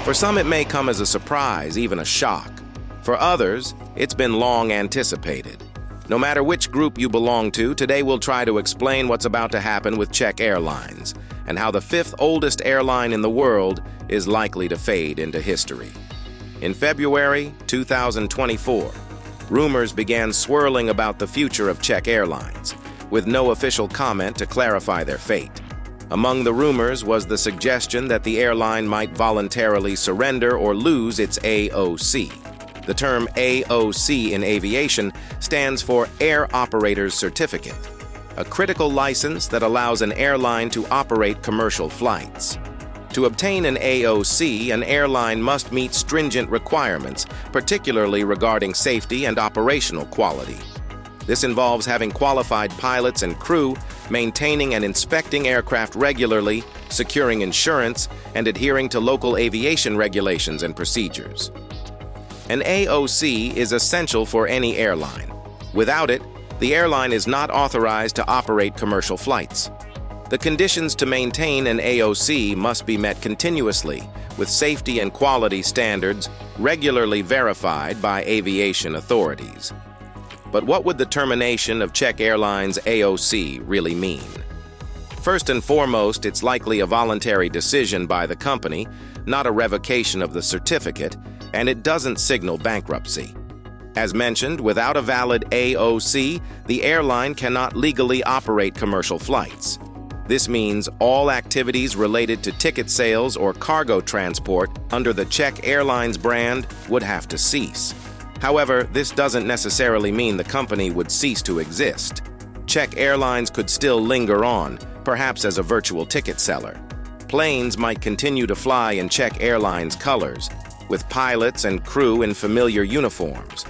For some, it may come as a surprise, even a shock. For others, it's been long anticipated. No matter which group you belong to, today we'll try to explain what's about to happen with Czech Airlines and how the fifth oldest airline in the world is likely to fade into history. In February 2024, rumors began swirling about the future of Czech Airlines, with no official comment to clarify their fate. Among the rumors was the suggestion that the airline might voluntarily surrender or lose its AOC. The term AOC in aviation stands for Air Operator's Certificate, a critical license that allows an airline to operate commercial flights. To obtain an AOC, an airline must meet stringent requirements, particularly regarding safety and operational quality. This involves having qualified pilots and crew, maintaining and inspecting aircraft regularly, securing insurance, and adhering to local aviation regulations and procedures. An AOC is essential for any airline. Without it, the airline is not authorized to operate commercial flights. The conditions to maintain an AOC must be met continuously, with safety and quality standards regularly verified by aviation authorities. But what would the termination of Czech Airlines' AOC really mean? First and foremost, it's likely a voluntary decision by the company, not a revocation of the certificate, and it doesn't signal bankruptcy. As mentioned, without a valid AOC, the airline cannot legally operate commercial flights. This means all activities related to ticket sales or cargo transport under the Czech Airlines brand would have to cease. However, this doesn't necessarily mean the company would cease to exist. Czech Airlines could still linger on, perhaps as a virtual ticket seller. Planes might continue to fly in Czech Airlines colors, with pilots and crew in familiar uniforms.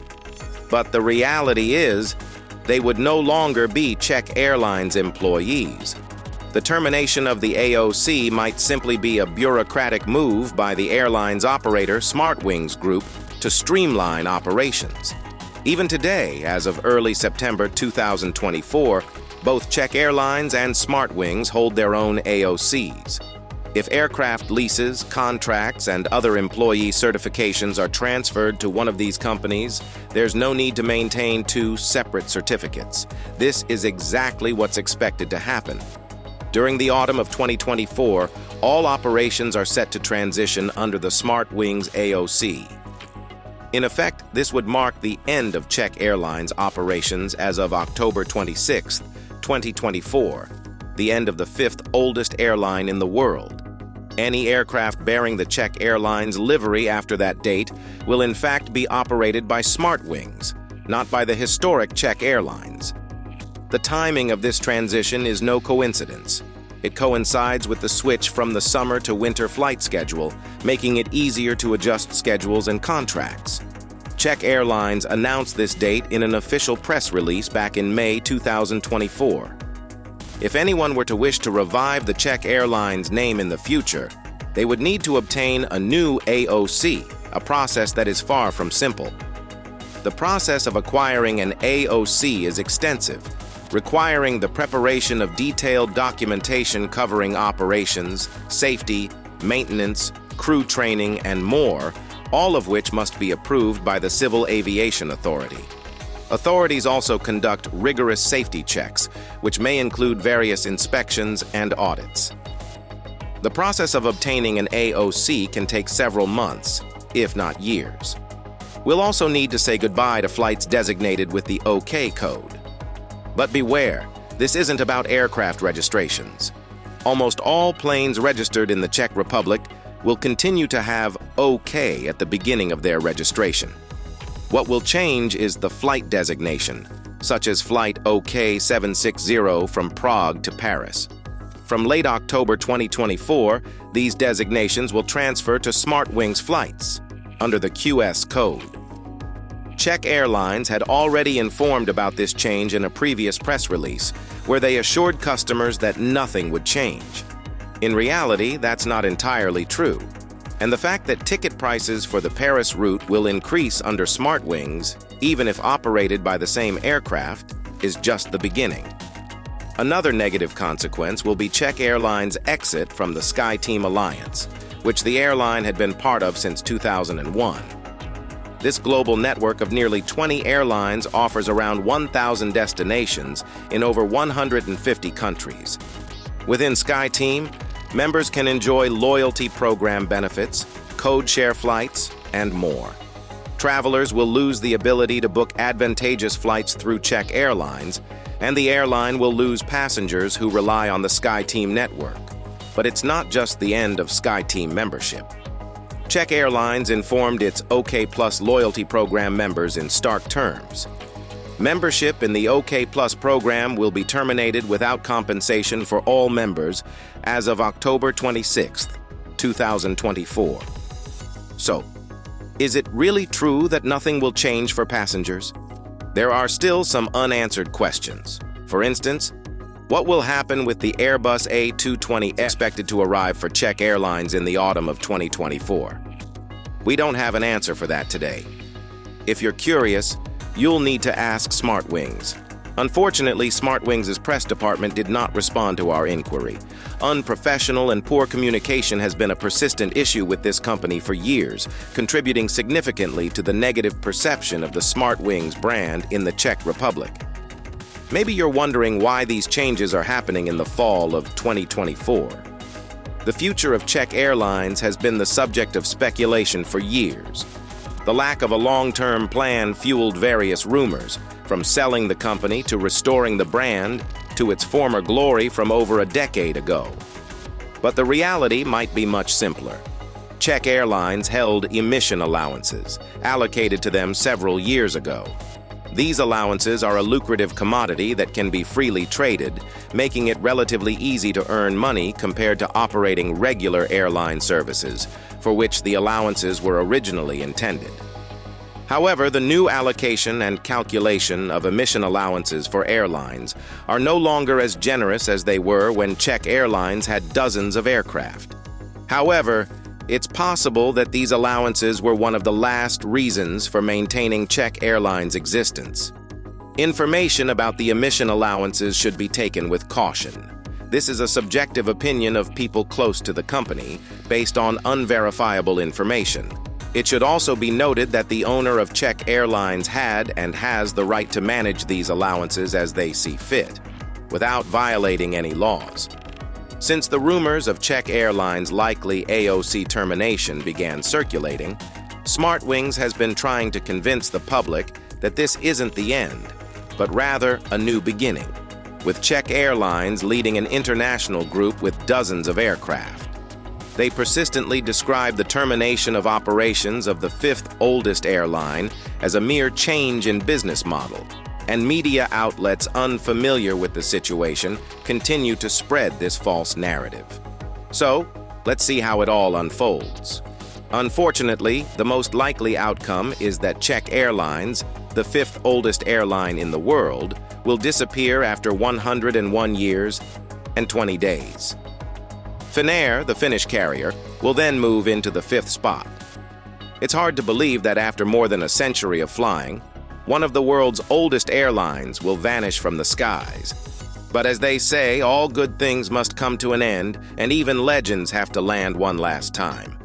But the reality is, they would no longer be Czech Airlines employees. The termination of the AOC might simply be a bureaucratic move by the airline's operator, SmartWings Group, to streamline operations. Even today, as of early September 2024, both Czech Airlines and SmartWings hold their own AOCs. If aircraft leases, contracts, and other employee certifications are transferred to one of these companies, there's no need to maintain two separate certificates. This is exactly what's expected to happen. During the autumn of 2024, all operations are set to transition under the SmartWings AOC. In effect, this would mark the end of Czech Airlines operations as of October 26, 2024, the end of the fifth oldest airline in the world. Any aircraft bearing the Czech Airlines livery after that date will in fact be operated by SmartWings, not by the historic Czech Airlines. The timing of this transition is no coincidence. It coincides with the switch from the summer to winter flight schedule, making it easier to adjust schedules and contracts. Czech Airlines announced this date in an official press release back in May 2024. If anyone were to wish to revive the Czech Airlines name in the future, they would need to obtain a new AOC, a process that is far from simple. The process of acquiring an AOC is extensive, requiring the preparation of detailed documentation covering operations, safety, maintenance, crew training, and more, all of which must be approved by the Civil Aviation Authority. Authorities also conduct rigorous safety checks, which may include various inspections and audits. The process of obtaining an AOC can take several months, if not years. We'll also need to say goodbye to flights designated with the OK code. But beware, this isn't about aircraft registrations. Almost all planes registered in the Czech Republic will continue to have OK at the beginning of their registration. What will change is the flight designation, such as Flight OK 760 from Prague to Paris. From late October 2024, these designations will transfer to SmartWings flights under the QS code. Czech Airlines had already informed about this change in a previous press release, where they assured customers that nothing would change. In reality, that's not entirely true. And the fact that ticket prices for the Paris route will increase under SmartWings, even if operated by the same aircraft, is just the beginning. Another negative consequence will be Czech Airlines' exit from the SkyTeam alliance, which the airline had been part of since 2001. This global network of nearly 20 airlines offers around 1,000 destinations in over 150 countries. Within SkyTeam, members can enjoy loyalty program benefits, code share flights, and more. Travelers will lose the ability to book advantageous flights through Czech Airlines, and the airline will lose passengers who rely on the SkyTeam network. But it's not just the end of SkyTeam membership. Czech Airlines informed its OK Plus loyalty program members in stark terms. Membership in the OK Plus program will be terminated without compensation for all members as of October 26, 2024. So, is it really true that nothing will change for passengers? There are still some unanswered questions. For instance, what will happen with the Airbus A220 expected to arrive for Czech Airlines in the autumn of 2024? We don't have an answer for that today. If you're curious, you'll need to ask SmartWings. Unfortunately, SmartWings' press department did not respond to our inquiry. Unprofessional and poor communication has been a persistent issue with this company for years, contributing significantly to the negative perception of the SmartWings brand in the Czech Republic. Maybe you're wondering why these changes are happening in the fall of 2024. The future of Czech Airlines has been the subject of speculation for years. The lack of a long-term plan fueled various rumors, from selling the company to restoring the brand to its former glory from over a decade ago. But the reality might be much simpler. Czech Airlines held emission allowances, allocated to them several years ago. These allowances are a lucrative commodity that can be freely traded, making it relatively easy to earn money compared to operating regular airline services, for which the allowances were originally intended. However, the new allocation and calculation of emission allowances for airlines are no longer as generous as they were when Czech Airlines had dozens of aircraft. However, it's possible that these allowances were one of the last reasons for maintaining Czech Airlines' existence. Information about the emission allowances should be taken with caution. This is a subjective opinion of people close to the company, based on unverifiable information. It should also be noted that the owner of Czech Airlines had and has the right to manage these allowances as they see fit, without violating any laws. Since the rumors of Czech Airlines' likely AOC termination began circulating, SmartWings has been trying to convince the public that this isn't the end, but rather a new beginning, with Czech Airlines leading an international group with dozens of aircraft. They persistently describe the termination of operations of the fifth oldest airline as a mere change in business model, and media outlets unfamiliar with the situation continue to spread this false narrative. So, let's see how it all unfolds. Unfortunately, the most likely outcome is that Czech Airlines, the fifth oldest airline in the world, will disappear after 101 years and 20 days. Finnair, the Finnish carrier, will then move into the fifth spot. It's hard to believe that after more than a century of flying, one of the world's oldest airlines will vanish from the skies. But as they say, all good things must come to an end, and even legends have to land one last time.